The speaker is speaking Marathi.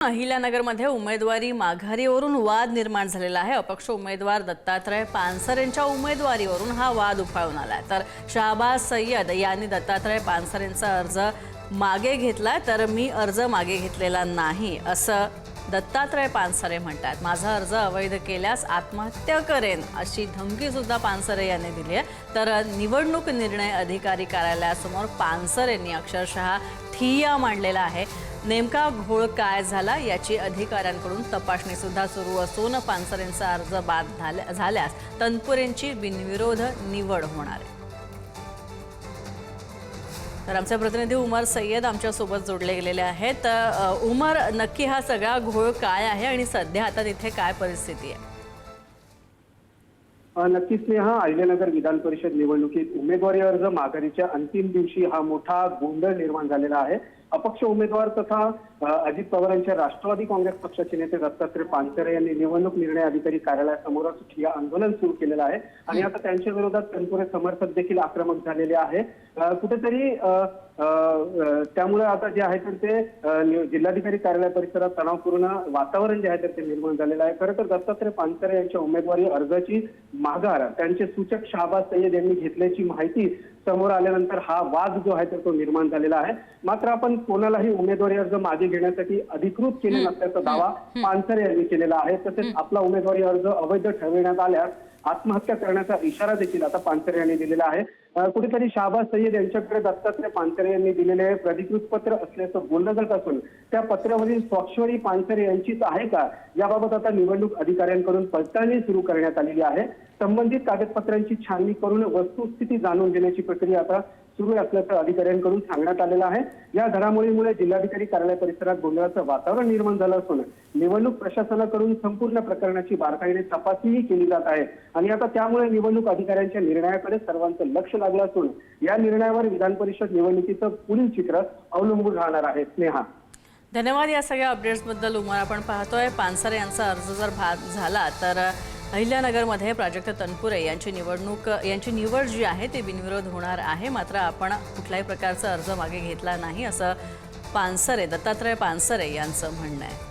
अहिल्यानगरमध्ये उमेदवारी माघारीवरून वाद निर्माण झालेला आहे। अपक्ष उमेदवार दत्तात्रय पानसरेंच्या उमेदवारीवरून हा वाद उफाळून आलाय। तर शहबाज सय्यद यांनी दत्तात्रय पानसरेंचा अर्ज मागे घेतलाय, तर मी अर्ज मागे घेतलेला नाही असं दत्तात्रय पानसरे म्हणतात। माझा अर्ज अवैध केल्यास आत्महत्या करेन अशी धमकी सुद्धा पानसरे यांनी दिली आहे। तर निवडणूक निर्णय अधिकारी कार्यालयासमोर पानसरेंनी अक्षरशः ठिय्या मांडलेला आहे। नेमका घोळ काय झाला याची अधिकाऱ्यांकडून तपासणी सुद्धा सुरू असून पानसरेंचा अर्ज बाद झाल्यास तनपुरेंची बिनविरोध निवड होणार आहे। तर आमचे प्रतिनिधी उमर सय्यद आमच्या सोबत जोडले गेलेले आहेत। उमर, नक्की हा सगळा घोळ काय आहे आणि सध्या आता तिथे काय परिस्थिती आहे? नक्कीच स्नेहा, अहिल्यानगर विधान परिषद निवडणुकीत उमेदवारी अर्ज माघारीच्या अंतिम दिवशी हा मोठा गोंधळ निर्माण झालेला आहे। अपक्ष उमेदवार तथा अजित पवारांच्या राष्ट्रवादी काँग्रेस पक्षाचे नेते दत्तात्रय पानसरे यांनी निवडणूक निर्णय अधिकारी कार्यालयासमोरच ठिय्या आंदोलन सुरू केलेलं आहे आणि आता त्यांच्या विरोधात तनपुरे समर्थक देखील आक्रमक झालेले आहे। कुठेतरी त्यामुळे आता जे आहे तर ते जिल्हाधिकारी कार्यालय परिसरात तणावपूर्ण वातावरण जे आहे तर ते निर्माण झालेलं आहे। खरं तर दत्तात्रय पानसरे यांच्या उमेदवारी अर्जाची माघार त्यांचे सूचक शहबाज सय्यद यांनी घेतल्याची माहिती समोर आल्यानंतर हा वाद जो आहे तर तो निर्माण झालेला आहे। मात्र आपण कोणालाही उमेदवारी अर्ज मागे घेण्यासाठी अधिकृत केले नसल्याचा दावा पानसरे यांनी केलेला आहे। तसेच आपला उमेदवारी अर्ज अवैध ठरविण्यात आल्यास आत्महत्या करण्याचा इशारा देखील आता पानसरे यांनी दिलेला आहे। कुठेतरी शहबाज सय्यद यांच्याकडे दत्तात्रय पानसरे यांनी दिलेले प्रतिकृत पत्र असल्याचं बोललं जात असून त्या पत्रावरील स्वाक्षरी पानसरे यांचीच आहे का याबाबत आता निवडणूक अधिकाऱ्यांकडून पडताळणी सुरू करण्यात आलेली आहे। संबंधित कागदपत्रांची छाननी करून वस्तुस्थिती जाणून घेण्याची प्रक्रिया आता सुरू असल्याचं अधिकाऱ्यांकडून सांगण्यात आलेलं आहे। या घडामोडीमुळे जिल्हाधिकारी कार्यालय परिसरात गोंधळाचं वातावरण निर्माण झालं असून निवडणूक प्रशासनाकडून संपूर्ण प्रकरणाची बारकाईने तपासणी केली जात आहे आणि आता त्यामुळे निवडणूक अधिकाऱ्यांच्या निर्णयाकडे सर्वांचं लक्ष लागलं असून या निर्णयावर विधान परिषद निवडणुकीचं पुढील चित्र अवलंबून राहणार आहे। स्नेहा, धन्यवाद या सगळ्या अपडेट्स बद्दल। उमर, आपण पाहतोय पानसरे यांचा अर्ज जर बाद झाला तर अहिल्यानगरमध्ये प्राजक्त तनपुरे यांची निवड जी आहे ती बिनविरोध होणार आहे। मात्र आपण कुठल्याही प्रकारचा अर्ज मागे घेतला नाही असं दत्तात्रय पानसरे यांचं म्हणणं आहे।